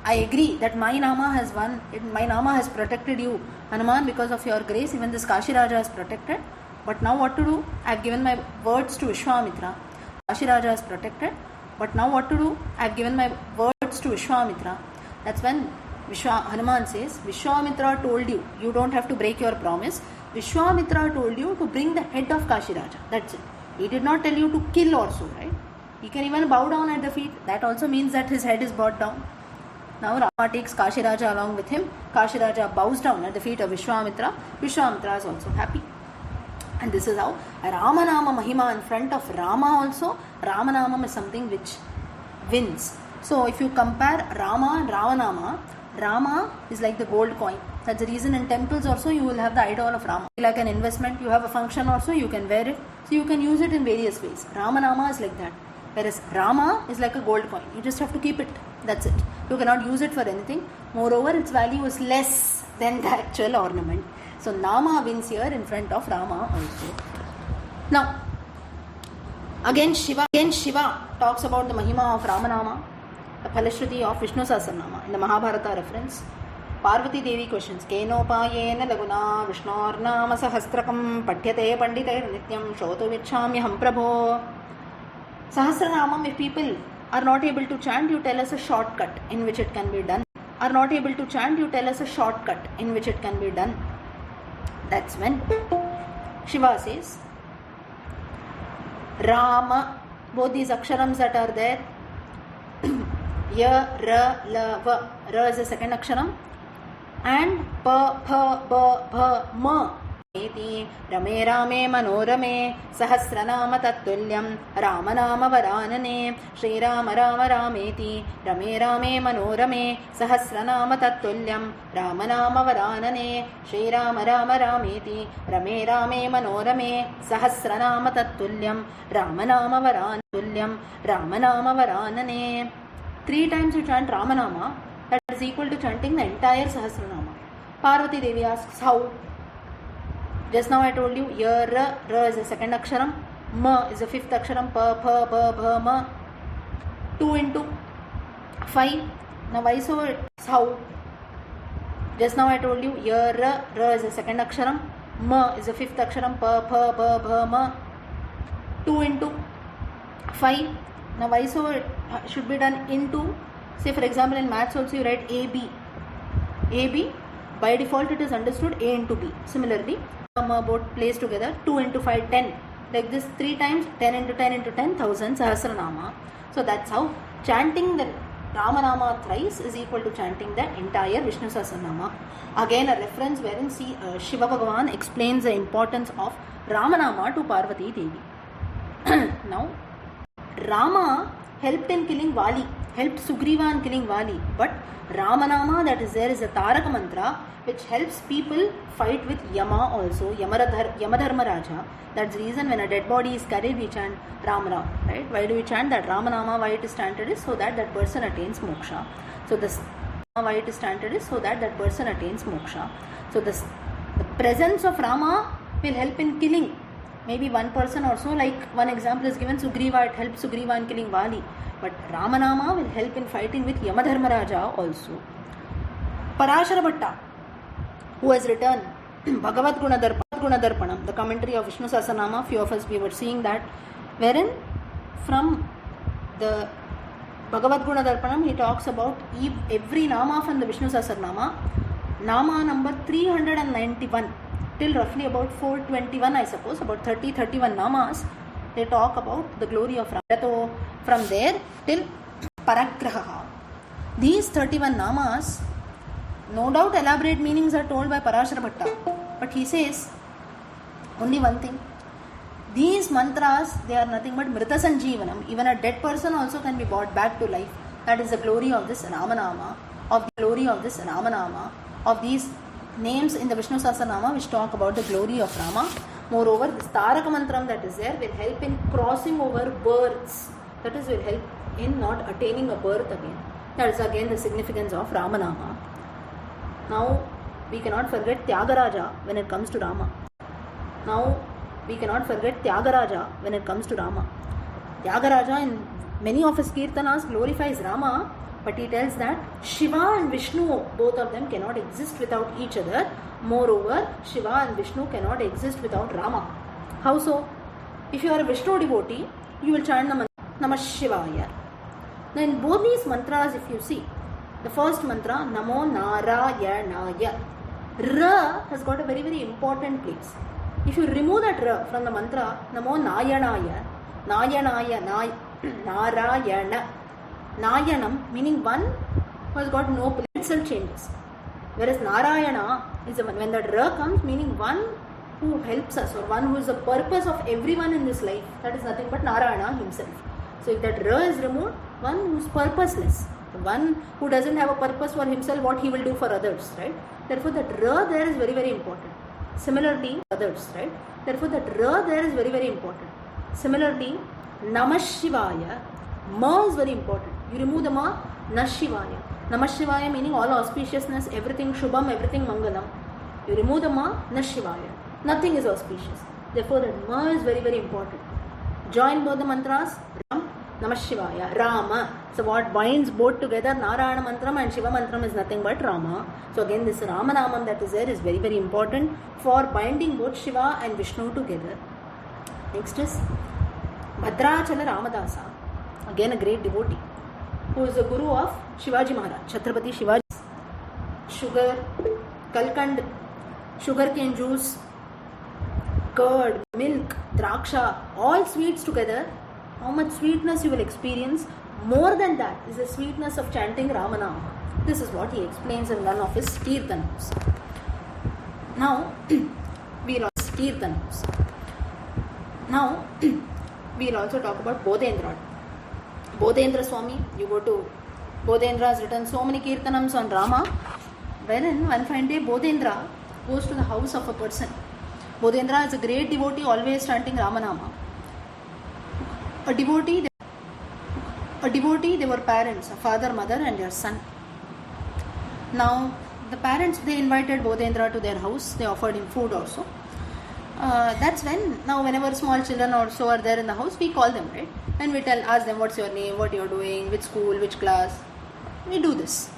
I agree that my Nama has won. My Nama has protected you, Hanuman, because of your grace. Even this Kashi Raja is protected. But now what to do? I have given my words to Vishwamitra. Kashi Raja is protected. But now what to do? I have given my words to Vishwamitra. That's when Hanuman says, Vishwamitra told you, you don't have to break your promise. Vishwamitra told you to bring the head of Kashi Raja. That's it. He did not tell you to kill also, right? He can even bow down at the feet. That also means that his head is brought down. Now Rama takes Kashiraja along with him. Kashiraja bows down at the feet of Vishwamitra. Vishwamitra is also happy. And this is how Ramanama Mahima in front of Rama also. Ramanama is something which wins. So if you compare Rama and Ramanama, Rama is like the gold coin. That's the reason in temples also you will have the idol of Rama. Like an investment, you have a function also, you can wear it. So you can use it in various ways. Ramanama is like that. Whereas Rama is like a gold coin. You just have to keep it. That's it. You cannot use it for anything. Moreover, its value is less than the actual ornament. So Nama wins here in front of Rama also. Now, again Shiva talks about the Mahima of Ramanama, the Phalashruti of Vishnu Sahasranama in the Mahabharata reference. Parvati Devi questions. Kenopayena laguna Vishnurnama sahasrakam patyate pandite nityam shoto vichamyaham prabho. Sahasranamam, if people are not able to chant, you tell us a shortcut in which it can be done. Are not able to chant, you tell us a shortcut in which it can be done. That's when Shiva says, Rama, both these aksharams that are there, Ya, Ra, La, Va. Ra is the second aksharam, and Pa, Pa, Ba, Bha, Ma. Rame Rame Manorame Sahasranama Tattulyam Ramanama Varanane Shri Rama Rama Rameti Rame Rame Manorame Sahasranama Tattulyam Ramanama Varanane Shri Rama Rama Rameti Rame Rame Manorame Sahasranama Tattulyam Ramanama Varantulyam Ramanama Varanane. 3 times you chant Ramanama, that is equal to chanting the entire Sahasranama. Parvati Devi asks, how? Just now I told you, Ya, Ra, Ra is the second aksharam, Ma is the fifth aksharam, Pa, Pa, Ba, Bha, Ma. 2 into 5. Now why so how? Just now I told you, Ya, Ra, Ra is the second aksharam, Ma is the fifth aksharam, Pa, Pa, Ba, Bha, Ma. 2 into 5. Now why so it should be done into, say for example in maths also you write AB. AB, by default it is understood A into B. Similarly, both placed together, 2 into 5, 10. Like this 3 times, 10 into 10 into 10, 1000 Sahasranama. So that's how chanting the Ramanama thrice is equal to chanting the entire Vishnu Sahasranama. Again a reference wherein Shiva Bhagavan explains the importance of Ramanama to Parvati Devi. Now, Rama helped in killing Vali, helped Sugriva in killing Vali, but Ramanama that is there is a Taraka mantra which helps people fight with Yama also, Yamadharma Raja. That's the reason when a dead body is carried we chant Ram Ram, right? Why do we chant that? Ramanama, why it is chanted is so that that person attains moksha. So this why it is chanted is so that that person attains moksha. So the presence of Rama will help in killing maybe one person or so. Like one example is given, Sugriva, it helps Sugriva in killing Vali. But Ramanama will help in fighting with Yamadharma Raja also. Parashara Bhatta, who has written Bhagavad Guna Darpanam, the commentary of Vishnu Sahasranama, few of us we were seeing that, wherein from the Bhagavad Guna Darpanam he talks about every Nama from the Vishnu Sahasranama, Nama number 391 till roughly about 421 I suppose, about 30-31 Namas, they talk about the glory of Rama. From there till Paragraha. These 31 Namas, no doubt elaborate meanings are told by Parashara Bhatta, but he says only one thing. These mantras, they are nothing but Mrita Sanjeevanam. Even a dead person also can be brought back to life. That is the glory of this Ramanama, of these names in the Vishnu Sahasranama which talk about the glory of Rama. Moreover, this Taraka Mantram that is there will help in crossing over births. That is, will help in not attaining a birth again. That is again the significance of Ramanama. Now, we cannot forget Tyagaraja when it comes to Rama. Tyagaraja in many of his kirtanas glorifies Rama, but he tells that Shiva and Vishnu, both of them cannot exist without each other. Moreover, Shiva and Vishnu cannot exist without Rama. How so? If you are a Vishnu devotee, you will chant the mantra Namah Shivaya. Now in both these mantras, if you see, the first mantra, Namo Narayanaya, Ra has got a very, very important place. If you remove that Ra from the mantra, Namo Nayanaya, Narayana, Nayanam, meaning one who has got no place, itself changes. Whereas Narayana is the one, when that Ra comes, meaning one who helps us or one who is the purpose of everyone in this life, that is nothing but Narayana himself. So if that Ra is removed, one who is purposeless, the one who doesn't have a purpose for himself, what he will do for others, right? Therefore that Ra there is very, very important. Similarly, others, right? Therefore that Ra there is very, very important. Similarly, Namah Shivaya, Ma is very important. You remove the Ma, Nashivaya. Namah Shivaya meaning all auspiciousness, everything Shubham, everything Mangalam. You remove the Ma, Nashivaya. Nothing is auspicious. Therefore that Ma is very, very important. Join both the mantras, Ram, Namah Shivaya, Rama. So what binds both together, Narayana Mantram and Shiva Mantram is nothing but Rama. So again this Ramanamam that is there is very, very important for binding both Shiva and Vishnu together. Next is Bhadrachala Ramadasa, again a great devotee, who is the guru of Shivaji Maharaj, Chhatrapati Shivaji. Sugar, Kalkand, sugarcane juice, curd, milk, draksha, all sweets together. How much sweetness you will experience. More than that is the sweetness of chanting Ramanama. This is what he explains in one of his Kirtanams. Now, we'll also talk about Bodhendra. Bodhendra Swami, you go to Bodhendra has written so many Kirtanams on Rama. Wherein one fine day Bodhendra goes to the house of a person. Bodhendra is a great devotee, always chanting Ramanama. A devotee, they were parents, a father, mother and their son. Now, the parents, they invited Bodhendra to their house. They offered him food also. That's when, now whenever small children also are there in the house, we call them, right? And we ask them, what's your name, what you're doing, which school, which class. We do this.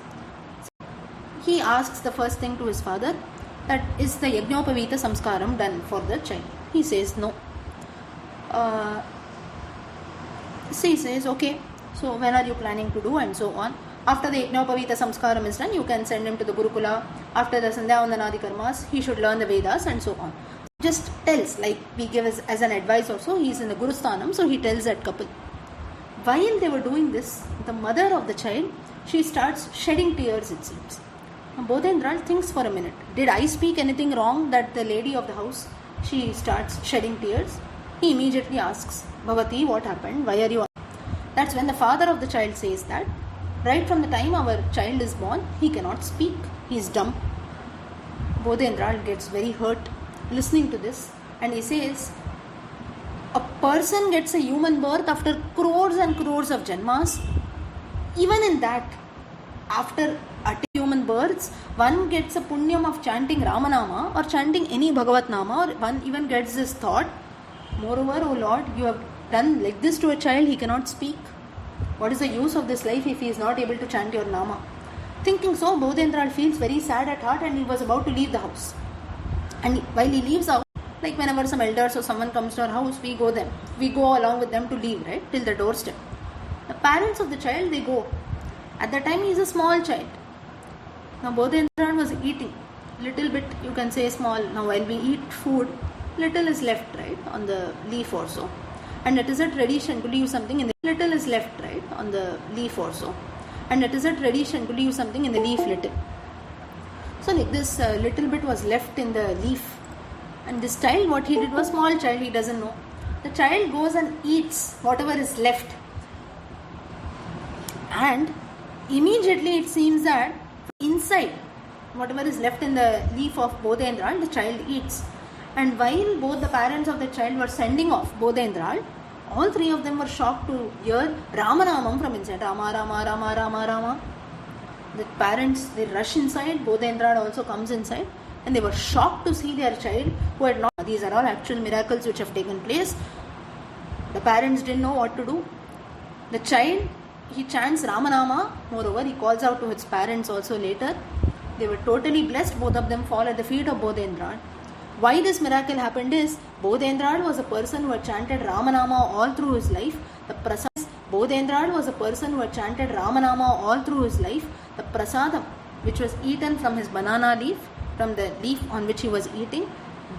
He asks the first thing to his father, that is the Yajnopavita Samskaram done for the child? He says no. He says okay, so when are you planning to do, and so on. After the Yajnopavita Samskaram is done, you can send him to the Gurukula. After the Sandhyavandanadi Karmas, he should learn the Vedas and so on. Just tells, like we give as an advice also, he is in the Guru Sthanam, so he tells that couple. While they were doing this, the mother of the child, she starts shedding tears, it seems. Bodhendra thinks for a minute, did I speak anything wrong that the lady of the house, she starts shedding tears? He immediately asks, Bhavati, what happened? Why are you? That's when the father of the child says that right from the time our child is born, he cannot speak. He is dumb. Bodhendra gets very hurt listening to this, and he says, a person gets a human birth after crores and crores of janmas. Even in that, after human births, one gets a punyam of chanting Ramanama or chanting any Bhagavat Nama, or one even gets this thought, moreover, O Lord, you have done like this to a child, he cannot speak. What is the use of this life if he is not able to chant your Nama? Thinking so, Bodhendra feels very sad at heart, and he was about to leave the house. And while he leaves out, like whenever some elders or someone comes to our house, we go along with them to leave, right, till the doorstep. The parents of the child, they go. At that time, he is a small child. Now, Bodhendra was eating. Little bit, you can say small. Now, while we eat food, little is left, right, on the leaf also. And it is a tradition to leave something in the little is left, right, on the leaf also. And it is a tradition to leave something in the leaf little. So like this little bit was left in the leaf. And this child, what he did was, small child, he doesn't know. The child goes and eats whatever is left. And immediately it seems that inside, whatever is left in the leaf of Bodhendra, the child eats. And while both the parents of the child were sending off Bodhendra, all three of them were shocked to hear Ramanamam from inside. Rama, Rama, Rama, Rama, Rama. The parents, they rush inside. Bodhendra also comes inside. And they were shocked to see their child who had not. These are all actual miracles which have taken place. The parents didn't know what to do. The child, he chants Ramanama. Moreover, he calls out to his parents also later. They were totally blessed. Both of them fall at the feet of Bodhendra. Why this miracle happened is, Bodhendra was a person who had chanted Ramanama all through his life. The prasad, Bodhendra was a person who had chanted Ramanama all through his life. The prasadam, which was eaten from his banana leaf, from the leaf on which he was eating,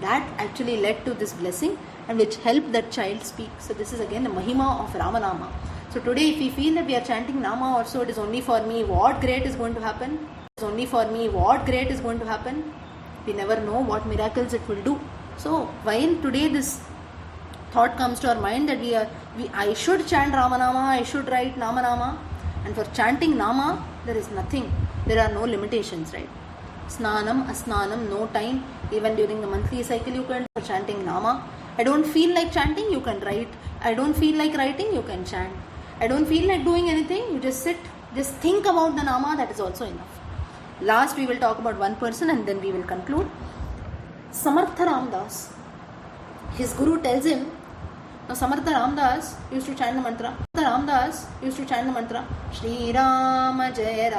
that actually led to this blessing and which helped that child speak. So this is again the Mahima of Ramanama. So today if we feel that we are chanting Nama also, it is only for me, what great is going to happen? It is only for me, what great is going to happen? We never know what miracles it will do. So while today this thought comes to our mind that I should chant Ramanama, I should write Namanama, and for chanting Nama, there is nothing, there are no limitations, right? Snanam, Asnanam, no time, even during the monthly cycle you can for chanting Nama. I don't feel like chanting, you can write. I don't feel like writing, you can chant. I don't feel like doing anything, you just sit, just think about the Nama, that is also enough. Last we will talk about one person and then we will conclude. Samartha Ramdas, his guru tells him, now Samartha Ramdas used to chant the mantra. Ramdas used to chant the mantra. Shri Rama Jaya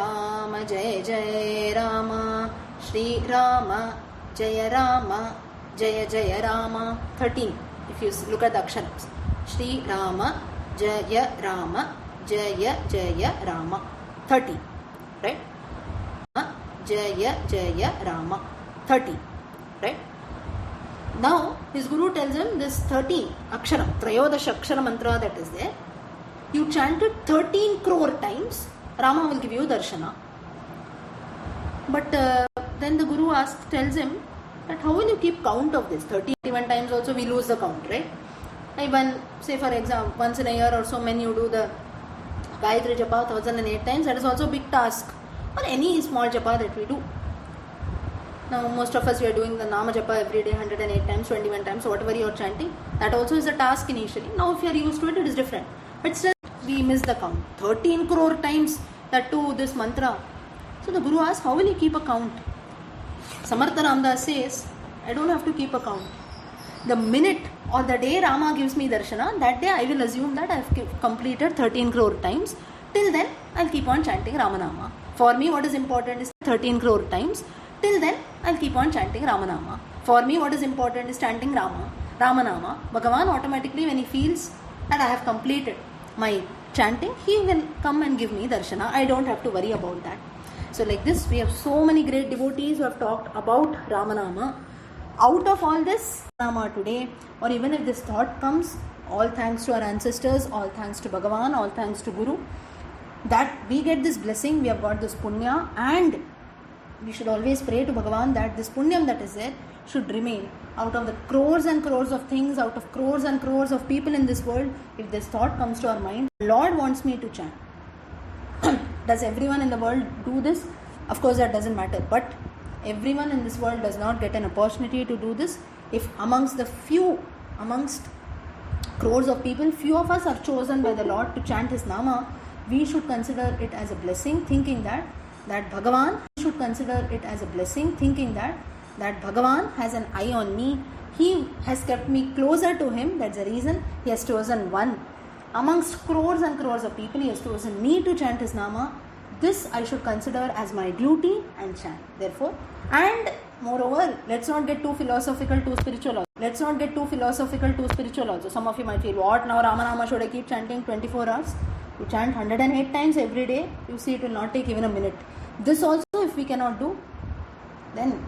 Jaya Rama. Shri Rama Jaya Rama Jaya Jaya Rama. 13. If you look at the aksharams. Shri Rama Jaya Rama Jaya Jaya Rama. 30. Right? Jaya Jaya Rama. 30. Right? Now, his guru tells him this 30 aksharam, Trayodash akshara mantra that is there. You chant it 13 crore times, Rama will give you darshana. But then the guru tells him that how will you keep count of this? 31 times also we lose the count, right? Even, say for example, once in a year or so, when you do the Gayatri Japa 1008 times, that is also a big task. Or any small Japa that we do. Now, most of us, we are doing the Nama Japa every day, 108 times, 21 times, so whatever you are chanting. That also is a task initially. Now, if you are used to it, it is different. But still, we miss the count. 13 crore times, that too, this mantra. So, the Guru asks, how will you keep a count? Samartha Ramdas says, I don't have to keep a count. The minute or the day Rama gives me darshana, that day I will assume that I have completed 13 crore times. Till then, I'll keep on chanting Ramanama. For me, what is important is 13 crore times. Till then, I'll keep on chanting Ramanama. For me, what is important is chanting Ramanama. Bhagavan automatically, when he feels that I have completed my chanting, he will come and give me darshana. I don't have to worry about that. So like this, we have so many great devotees who have talked about Ramanama. Out of all this Nama today, or even if this thought comes, all thanks to our ancestors, all thanks to Bhagavan, all thanks to Guru, that we get this blessing, we have got this punya, and we should always pray to Bhagavan that this punyam that is there should remain. Out of the crores and crores of things, out of crores and crores of people in this world, if this thought comes to our mind, Lord wants me to chant. Does everyone in the world do this? Of course that doesn't matter, but everyone in this world does not get an opportunity to do this. If amongst crores of people, few of us are chosen by the Lord to chant His Nama, we should consider it as a blessing, thinking that Bhagavan should consider it as a blessing, thinking that Bhagavan has an eye on me. He has kept me closer to Him. That's the reason He has chosen one. Amongst crores and crores of people, He has chosen me to chant His Nama. This I should consider as my duty and chant. Therefore, and moreover, let's not get too philosophical, too spiritual also. Some of you might feel, what now Ramanama should I keep chanting 24 hours? You chant 108 times every day, you see it will not take even a minute. This also if we cannot do, then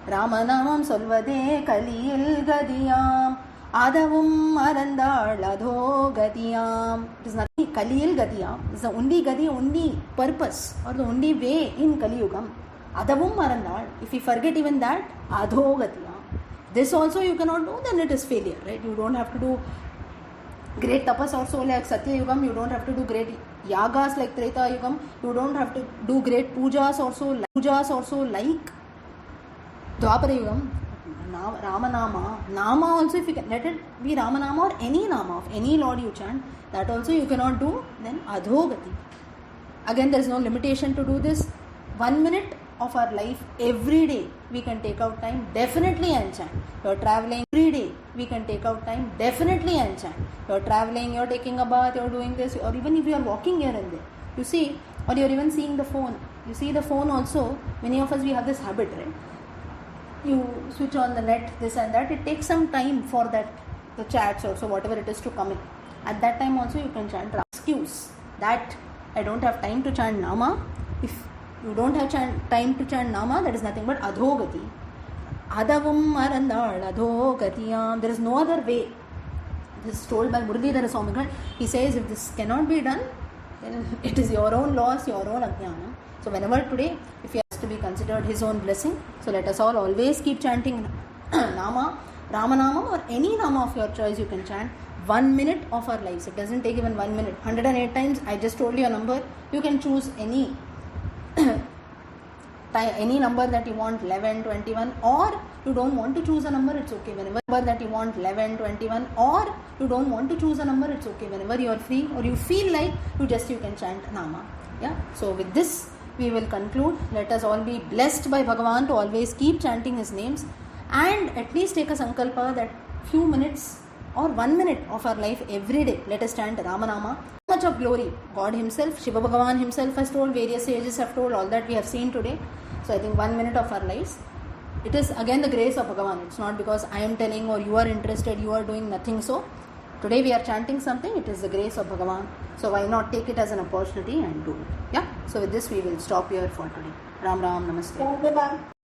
Ramanamam solvade kaliyil gadiyam adavum marandal adho gadiyam. It is nothing, kaliyil gadiyam is the only gadi, only purpose or the only way in Kaliyugam. Adavum marandal, if we forget even that, adho gadiyam. This also you cannot do, then it is failure, right? You don't have to do great tapas also like Satya Yugam, you don't have to do great yagas like Treta Yugam, you don't have to do great pujas also like Dwapara Yugam. Ramanama, Nama also, if you can let it be Ramanama or any Nama of any Lord you chant, that also you cannot do, then Adhogati. Again, there is no limitation to do this. 1 minute of our life every day we can take out time definitely and chant. You are traveling every day, we can take out time definitely and chant. You are traveling, you are taking a bath, you are doing this, or even if you are walking here and there, you see, or you are even seeing the phone. You see the phone also, many of us we have this habit, right? You switch on the net, this and that, it takes some time for that, the chats also, whatever it is to come in. At that time also you can chant excuse that I don't have time to chant Nama. If you don't have time to chant Nama, that is nothing but Adhogati. Adavam Marandal Adhogatiyam. There is no other way. this is told by Muralidhara Swamigal. He says if this cannot be done, then it is your own loss, your own ajnana. So whenever today, if he has to be considered his own blessing, so let us all always keep chanting Nama, Ramanama or any Nama of your choice you can chant 1 minute of our lives. It doesn't take even 1 minute. 108 times, I just told you a number. You can choose any any number that you want, 11, 21, or you don't want to choose a number, it's okay. Whenever that you want, 11, 21, or you don't want to choose a number, it's okay. Whenever you are free or you feel like, you can chant Nama. Yeah. So with this, we will conclude. Let us all be blessed by Bhagavan to always keep chanting his names, and at least take a sankalpa that few minutes or 1 minute of our life every day, let us chant Ramanama. So much of glory. God himself, Shiva Bhagavan himself has told, various sages have told, all that we have seen today. So I think 1 minute of our lives, it is again the grace of Bhagavan. It's not because I am telling or you are interested, you are doing nothing. So today we are chanting something, it is the grace of Bhagavan. So why not take it as an opportunity and do it. Yeah. So with this we will stop here for today. Ram Ram, Namaste.